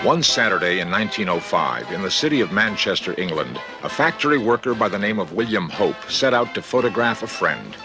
One Saturday in 1905, in the city of Manchester, England, a factory worker by the name of William Hope set out to photograph a friend.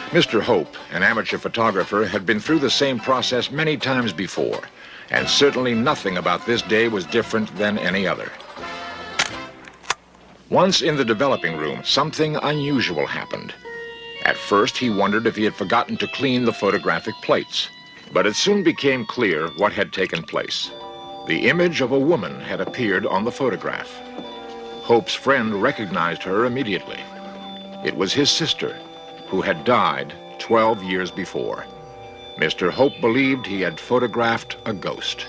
Mr. Hope, an amateur photographer, had been through the same process many times before, and certainly nothing about this day was different than any other. Once in the developing room, something unusual happened. At first, he wondered if he had forgotten to clean the photographic plates, but it soon became clear what had taken place. The image of a woman had appeared on the photograph. Hope's friend recognized her immediately. It was his sister, who had died 12 years before. Mr. Hope believed he had photographed a ghost.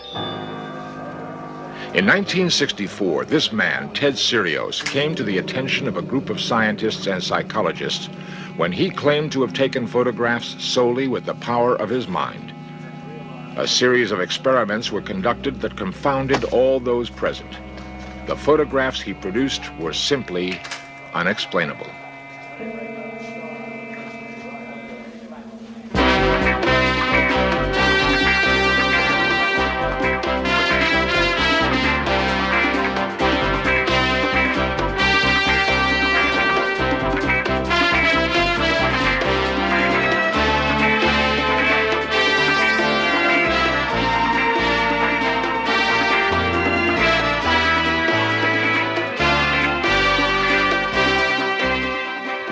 In 1964, this man, Ted Sirios, came to the attention of a group of scientists and psychologists when he claimed to have taken photographs solely with the power of his mind. A series of experiments were conducted that confounded all those present. The photographs he produced were simply unexplainable.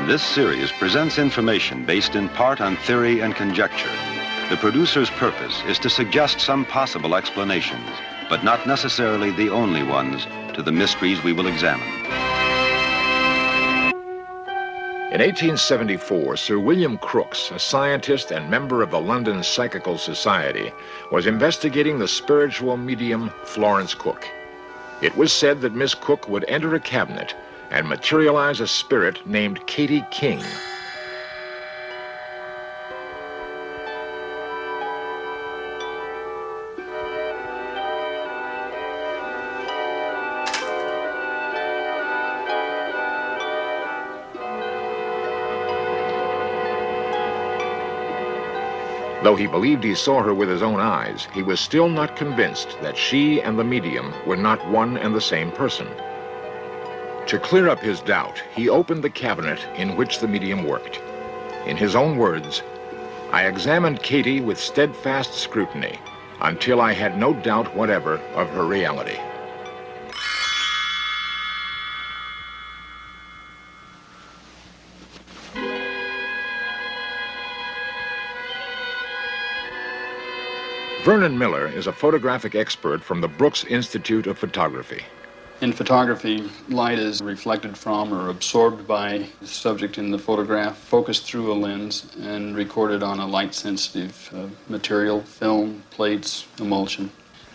This series presents information based in part on theory and conjecture. The producer's purpose is to suggest some possible explanations, but not necessarily the only ones, to the mysteries we will examine. In 1874, Sir William Crookes, a scientist and member of the London Psychical Society, was investigating the spiritual medium Florence Cook. It was said that Miss Cook would enter a cabinet and materialize a spirit named Katie King. Though he believed he saw her with his own eyes, he was still not convinced that she and the medium were not one and the same person. To clear up his doubt, he opened the cabinet in which the medium worked. In his own words, "I examined Katie with steadfast scrutiny until I had no doubt whatever of her reality." Vernon Miller is a photographic expert from the Brooks Institute of Photography. In photography, light is reflected from or absorbed by the subject in the photograph, focused through a lens, and recorded on a light-sensitive material, film, plates, emulsion.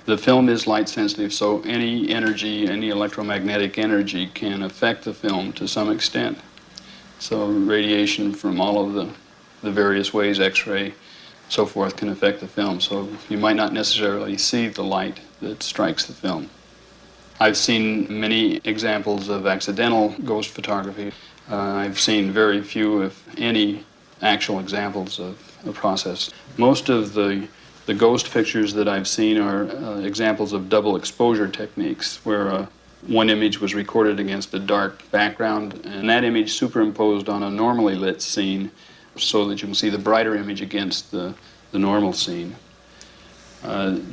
The film is light-sensitive, so any energy, any electromagnetic energy can affect the film to some extent. So radiation from all of the various ways, X-ray, so forth, can affect the film. So you might not necessarily see the light that strikes the film. I've seen many examples of accidental ghost photography. I've seen very few, if any, actual examples of the process. Most of the ghost pictures that I've seen are examples of double exposure techniques, where one image was recorded against a dark background, and that image superimposed on a normally lit scene so that you can see the brighter image against the normal scene.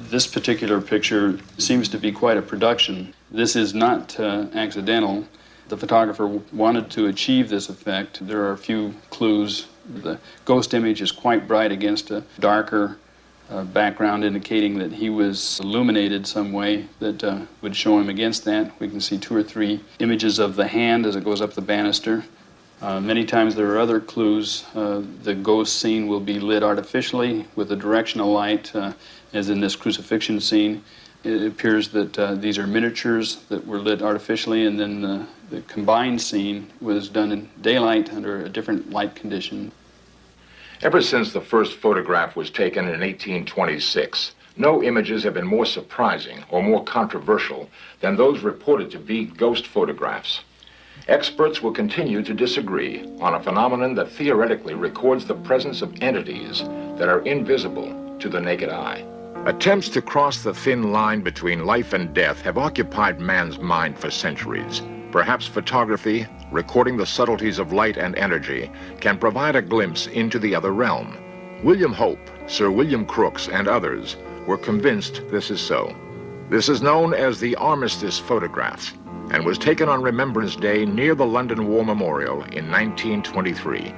This particular picture seems to be quite a production. This is not accidental. The photographer wanted to achieve this effect. There are a few clues. The ghost image is quite bright against a darker background, indicating that he was illuminated some way that would show him against that. We can see 2 or 3 images of the hand as it goes up the banister. Many times there are other clues. The ghost scene will be lit artificially with a directional light, as in this crucifixion scene. It appears that these are miniatures that were lit artificially, and then the combined scene was done in daylight under a different light condition. Ever since the first photograph was taken in 1826, no images have been more surprising or more controversial than those reported to be ghost photographs. Experts will continue to disagree on a phenomenon that theoretically records the presence of entities that are invisible to the naked eye. Attempts to cross the thin line between life and death have occupied man's mind for centuries. Perhaps photography, recording the subtleties of light and energy, can provide a glimpse into the other realm. William Hope, Sir William Crookes, and others were convinced this is so. This is known as the Armistice photograph and was taken on Remembrance Day near the London War Memorial in 1923.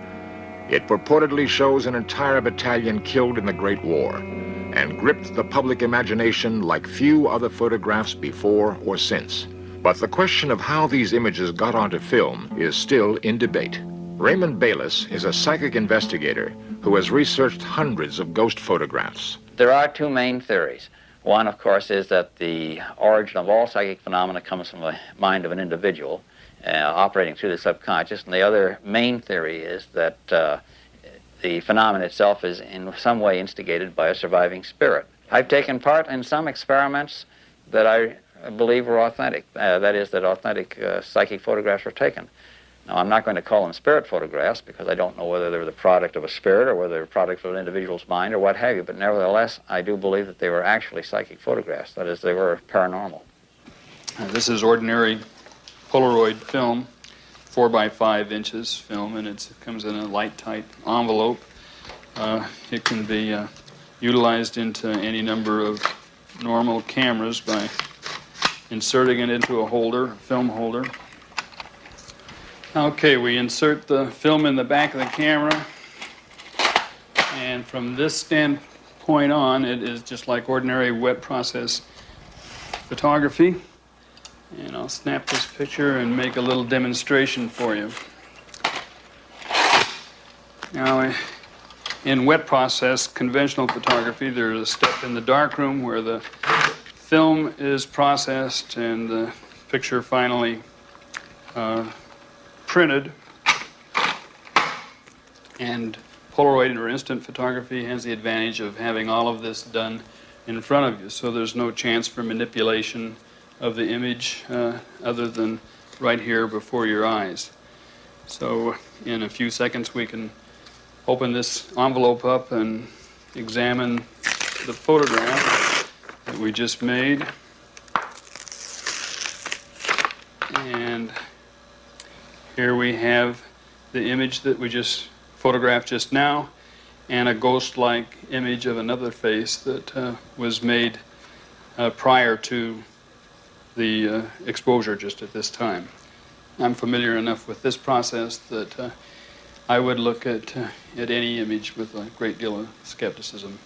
It purportedly shows an entire battalion killed in the Great War and gripped the public imagination like few other photographs before or since. But the question of how these images got onto film is still in debate. Raymond Bayless is a psychic investigator who has researched hundreds of ghost photographs. There are two main theories. One, of course, is that the origin of all psychic phenomena comes from the mind of an individual operating through the subconscious, and the other main theory is that the phenomenon itself is in some way instigated by a surviving spirit. I've taken part in some experiments that I believe were authentic, that is, that authentic psychic photographs were taken. Now, I'm not going to call them spirit photographs because I don't know whether they're the product of a spirit or whether they're a product of an individual's mind or what have you, but nevertheless, I do believe that they were actually psychic photographs, that is, they were paranormal. This is ordinary Polaroid film, 4 by 5 inches film, and it comes in a light-tight envelope. It can be utilized into any number of normal cameras by inserting it into a holder, film holder. Okay, we insert the film in the back of the camera, and from this standpoint on, it is just like ordinary wet process photography. And I'll snap this picture and make a little demonstration for you. Now, in wet process conventional photography, there's a step in the darkroom where the film is processed and the picture finally printed. And Polaroid or instant photography has the advantage of having all of this done in front of you, so there's no chance for manipulation of the image other than right here before your eyes. So in a few seconds we can open this envelope up and examine the photograph that we just made. And here we have the image that we just photographed just now and a ghost-like image of another face that was made prior to the exposure just at this time. I'm familiar enough with this process that I would look at any image with a great deal of skepticism.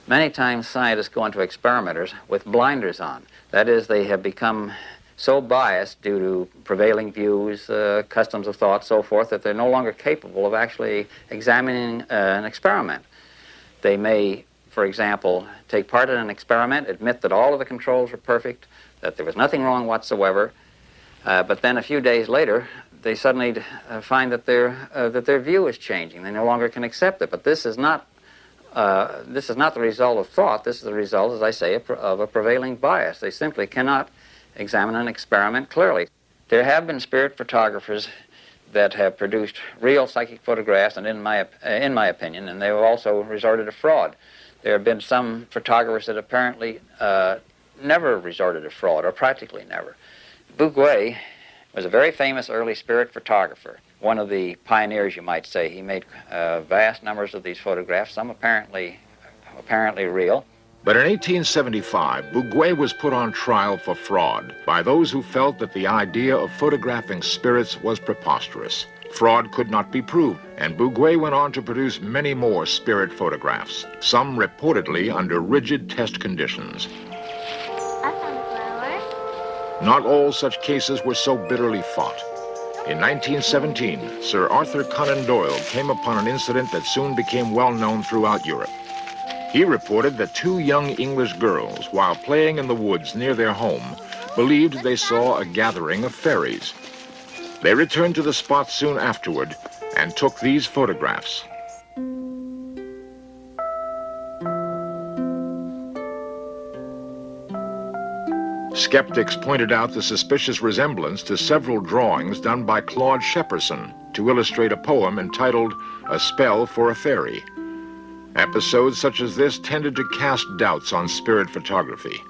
Many times scientists go into experimenters with blinders on. That is, they have become so biased due to prevailing views, customs of thought, so forth, that they're no longer capable of actually examining an experiment. They may, for example, take part in an experiment, admit that all of the controls were perfect, that there was nothing wrong whatsoever, but then a few days later, they suddenly find that their view is changing. They no longer can accept it. But this is not the result of thought. This is the result, as I say, of a prevailing bias. They simply cannot examine an experiment clearly. There have been spirit photographers that have produced real psychic photographs, and in my opinion, and they have also resorted to fraud. There have been some photographers that apparently never resorted to fraud, or practically never. Bouguer was a very famous early spirit photographer, one of the pioneers, you might say. He made vast numbers of these photographs, some apparently real. But in 1875, Bouguer was put on trial for fraud by those who felt that the idea of photographing spirits was preposterous. Fraud could not be proved, and Bouguer went on to produce many more spirit photographs, some reportedly under rigid test conditions. I found a flower. Not all such cases were so bitterly fought. In 1917, Sir Arthur Conan Doyle came upon an incident that soon became well known throughout Europe. He reported that two young English girls, while playing in the woods near their home, believed they saw a gathering of fairies. They returned to the spot soon afterward and took these photographs. Skeptics pointed out the suspicious resemblance to several drawings done by Claude Shepperson to illustrate a poem entitled A Spell for a Fairy. Episodes such as this tended to cast doubts on spirit photography.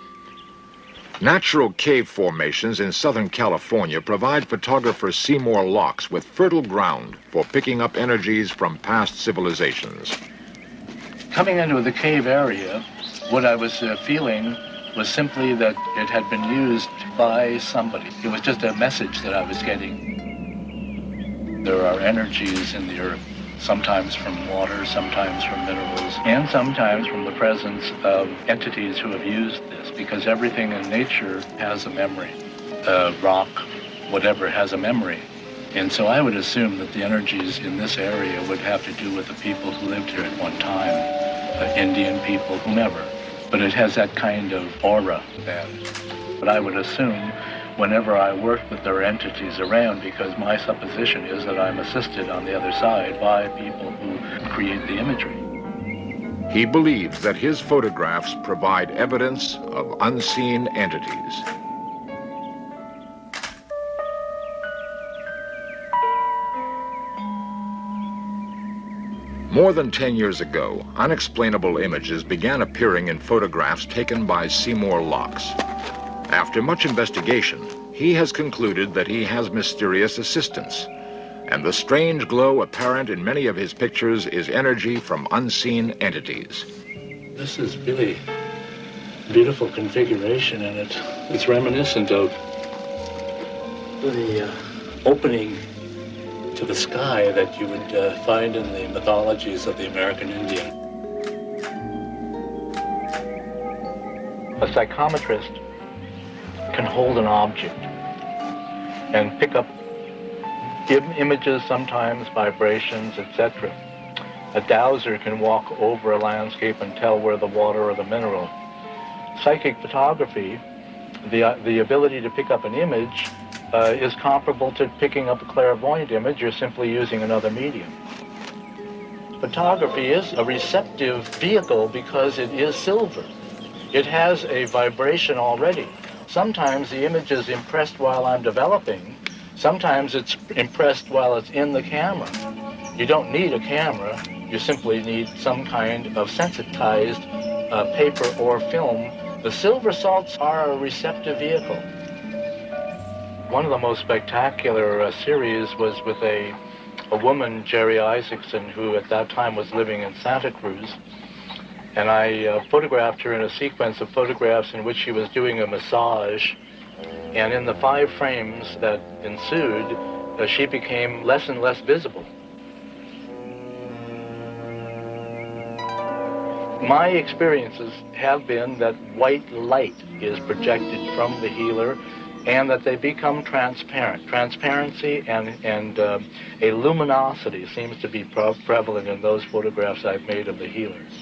Natural cave formations in Southern California provide photographer Seymour Locks with fertile ground for picking up energies from past civilizations. Coming into the cave area, what I was feeling was simply that it had been used by somebody. It was just a message that I was getting. There are energies in the earth, sometimes from water, sometimes from minerals, and sometimes from the presence of entities who have used this, because everything in nature has a memory. Rock, whatever, has a memory. And so I would assume that the energies in this area would have to do with the people who lived here at one time, Indian people, whomever. But it has that kind of aura about it. But I would assume whenever I work that there are entities around, because my supposition is that I'm assisted on the other side by people who create the imagery. He believes that his photographs provide evidence of unseen entities. More than 10 years ago, unexplainable images began appearing in photographs taken by Seymour Locks. After much investigation, he has concluded that he has mysterious assistance, and the strange glow apparent in many of his pictures is energy from unseen entities. This is really beautiful configuration, and it's reminiscent of the opening to the sky that you would find in the mythologies of the American Indian. A psychometrist can hold an object and pick up images, sometimes vibrations, etc. A dowser can walk over a landscape and tell where the water or the mineral. Psychic photography, the ability to pick up an image, is comparable to picking up a clairvoyant image. You're simply using another medium. Photography is a receptive vehicle because it is silver. It has a vibration already. Sometimes the image is impressed while I'm developing. Sometimes it's impressed while it's in the camera. You don't need a camera. You simply need some kind of sensitized paper or film. The silver salts are a receptive vehicle. One of the most spectacular series was with a woman, Jerry Isaacson, who at that time was living in Santa Cruz. And I photographed her in a sequence of photographs in which she was doing a massage. And in the 5 frames that ensued, she became less and less visible. My experiences have been that white light is projected from the healer, and that they become transparent. Transparency and a luminosity seems to be prevalent in those photographs I've made of the healers.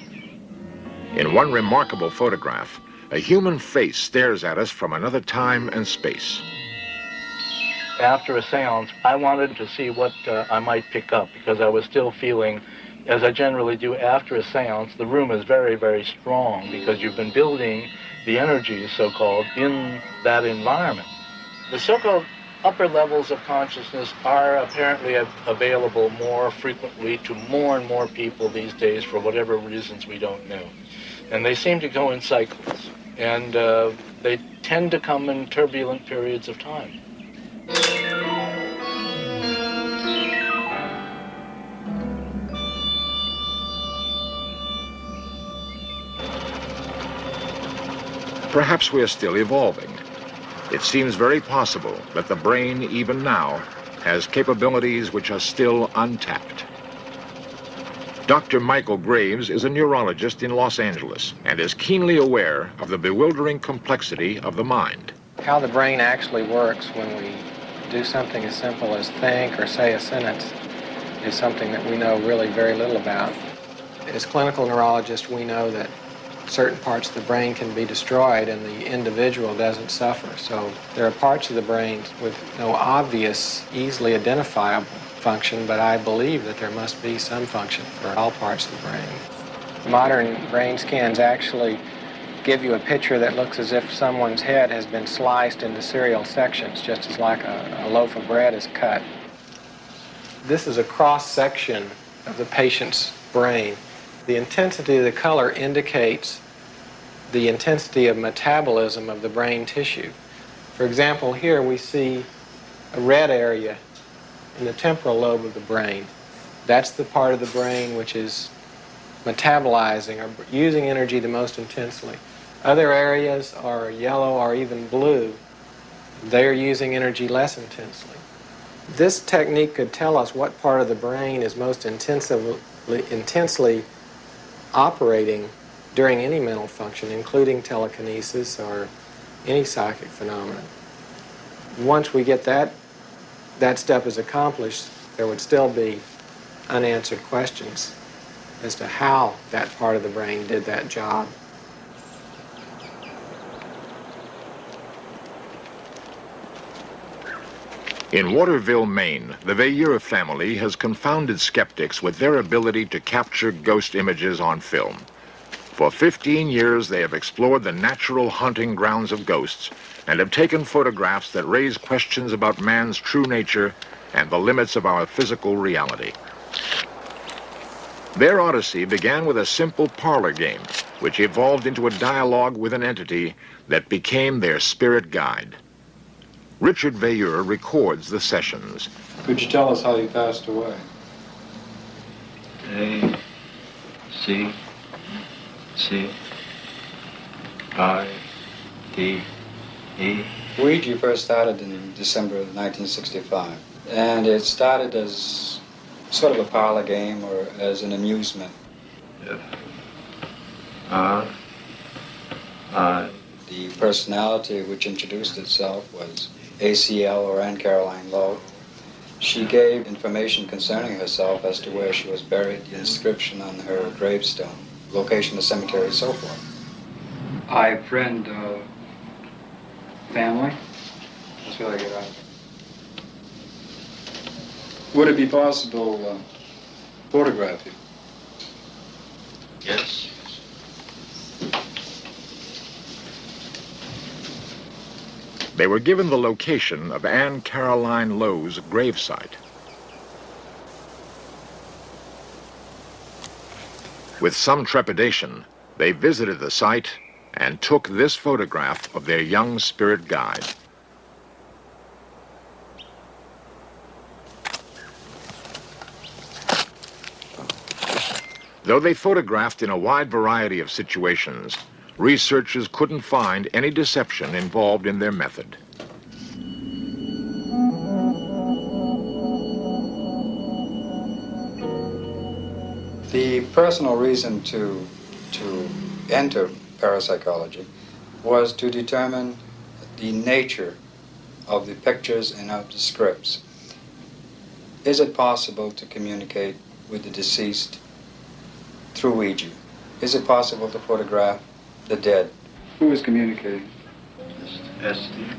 In one remarkable photograph, a human face stares at us from another time and space. After a seance, I wanted to see what I might pick up, because I was still feeling, as I generally do after a seance, the room is very, very strong because you've been building the energies, so-called, in that environment. The so-called upper levels of consciousness are apparently available more frequently to more and more people these days for whatever reasons we don't know. And they seem to go in cycles, and they tend to come in turbulent periods of time. Perhaps we are still evolving. It seems very possible that the brain, even now, has capabilities which are still untapped. Dr. Michael Graves is a neurologist in Los Angeles and is keenly aware of the bewildering complexity of the mind. How the brain actually works when we do something as simple as think or say a sentence is something that we know really very little about. As clinical neurologists, we know that certain parts of the brain can be destroyed and the individual doesn't suffer. So there are parts of the brain with no obvious, easily identifiable function, but I believe that there must be some function for all parts of the brain. Modern brain scans actually give you a picture that looks as if someone's head has been sliced into serial sections, just as like a loaf of bread is cut. This is a cross-section of the patient's brain. The intensity of the color indicates the intensity of metabolism of the brain tissue. For example, here we see a red area in the temporal lobe of the brain. That's the part of the brain which is metabolizing or using energy the most intensely. Other areas are yellow or even blue. They're using energy less intensely. This technique could tell us what part of the brain is most intensely operating during any mental function, including telekinesis or any psychic phenomenon. Once we get that step is accomplished, there would still be unanswered questions as to how that part of the brain did that job. In Waterville, Maine, the Veilleur family has confounded skeptics with their ability to capture ghost images on film. For 15 years, they have explored the natural hunting grounds of ghosts and have taken photographs that raise questions about man's true nature and the limits of our physical reality. Their odyssey began with a simple parlor game, which evolved into a dialogue with an entity that became their spirit guide. Richard Veilleur records the sessions. Could you tell us how you passed away? A, C, C, I, D, E. Ouija first started in December of 1965, and it started as sort of a parlor game or as an amusement. F, R, I. The personality which introduced itself was ACL, or Anne Caroline Lowe. She gave information concerning herself as to where she was buried, the inscription on her gravestone, location of the cemetery, and so forth. I, friend, family. That's what I get out of it. Would it be possible to photograph you? Yes. They were given the location of Anne Caroline Lowe's gravesite. With some trepidation, they visited the site and took this photograph of their young spirit guide. Though they photographed in a wide variety of situations, researchers couldn't find any deception involved in their method. The personal reason to enter parapsychology was to determine the nature of the pictures and of the scripts. Is it possible to communicate with the deceased through Ouija? Is it possible to photograph the dead? Who is communicating? SD.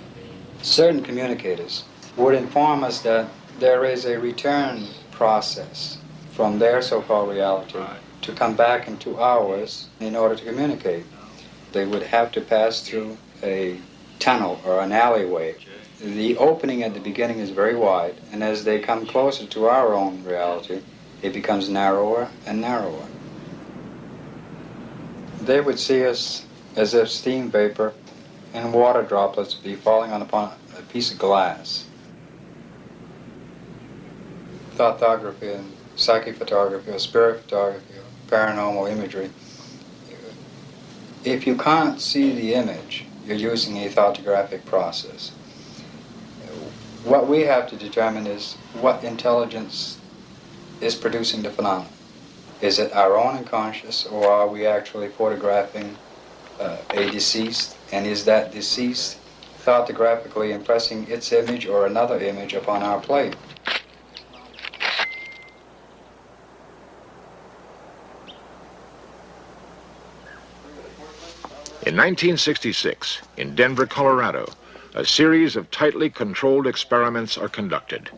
Certain communicators would inform us that there is a return process from their so-called reality to come back into ours in order to communicate. They would have to pass through a tunnel or an alleyway. The opening at the beginning is very wide, and as they come closer to our own reality, it becomes narrower and narrower. They would see us as if steam vapor and water droplets would be falling upon a piece of glass. Thoughtography and psychic photography or spirit photography or paranormal imagery. If you can't see the image, you're using a thoughtographic process. What we have to determine is what intelligence is producing the phenomenon. Is it our own unconscious, or are we actually photographing a deceased, and is that deceased thoughtograpically impressing its image or another image upon our plate? In 1966, in Denver, Colorado, a series of tightly controlled experiments are conducted.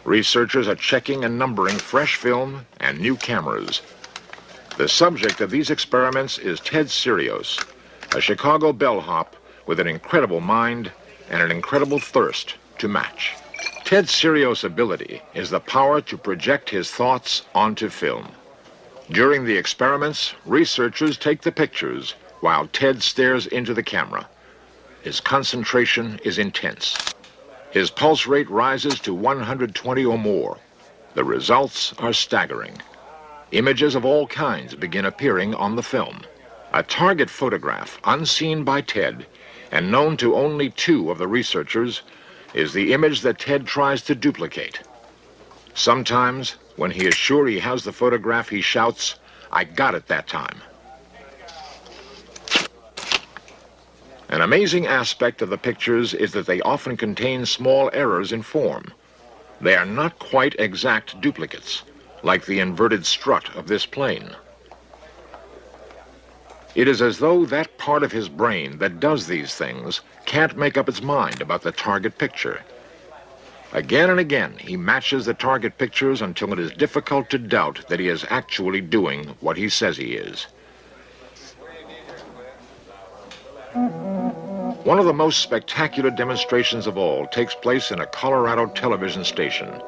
Researchers are checking and numbering fresh film and new cameras. The subject of these experiments is Ted Sirios, a Chicago bellhop with an incredible mind and an incredible thirst to match. Ted Sirios' ability is the power to project his thoughts onto film. During the experiments, researchers take the pictures while Ted stares into the camera. His concentration is intense. His pulse rate rises to 120 or more. The results are staggering. Images of all kinds begin appearing on the film. A target photograph, unseen by Ted and known to only 2 of the researchers, is the image that Ted tries to duplicate. Sometimes, when he is sure he has the photograph, he shouts, "I got it that time." An amazing aspect of the pictures is that they often contain small errors in form. They are not quite exact duplicates, like the inverted strut of this plane. It is as though that part of his brain that does these things can't make up its mind about the target picture. Again and again, he matches the target pictures until it is difficult to doubt that he is actually doing what he says he is. One of the most spectacular demonstrations of all takes place in a Colorado television station.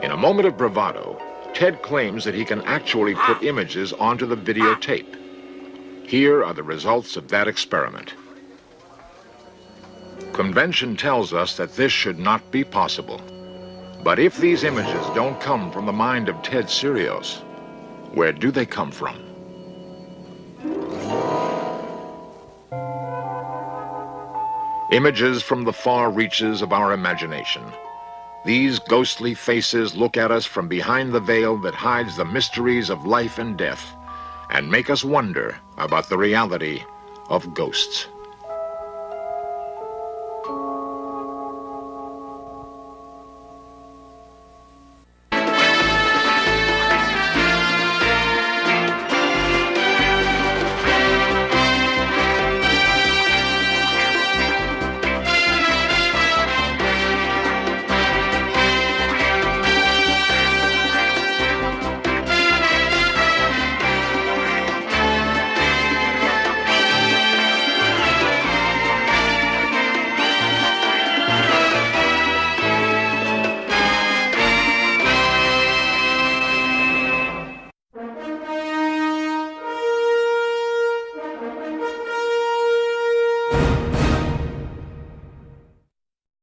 In a moment of bravado, Ted claims that he can actually put images onto the videotape. Here are the results of that experiment. Convention tells us that this should not be possible. But if these images don't come from the mind of Ted Serios, where do they come from? Images from the far reaches of our imagination. These ghostly faces look at us from behind the veil that hides the mysteries of life and death and make us wonder about the reality of ghosts.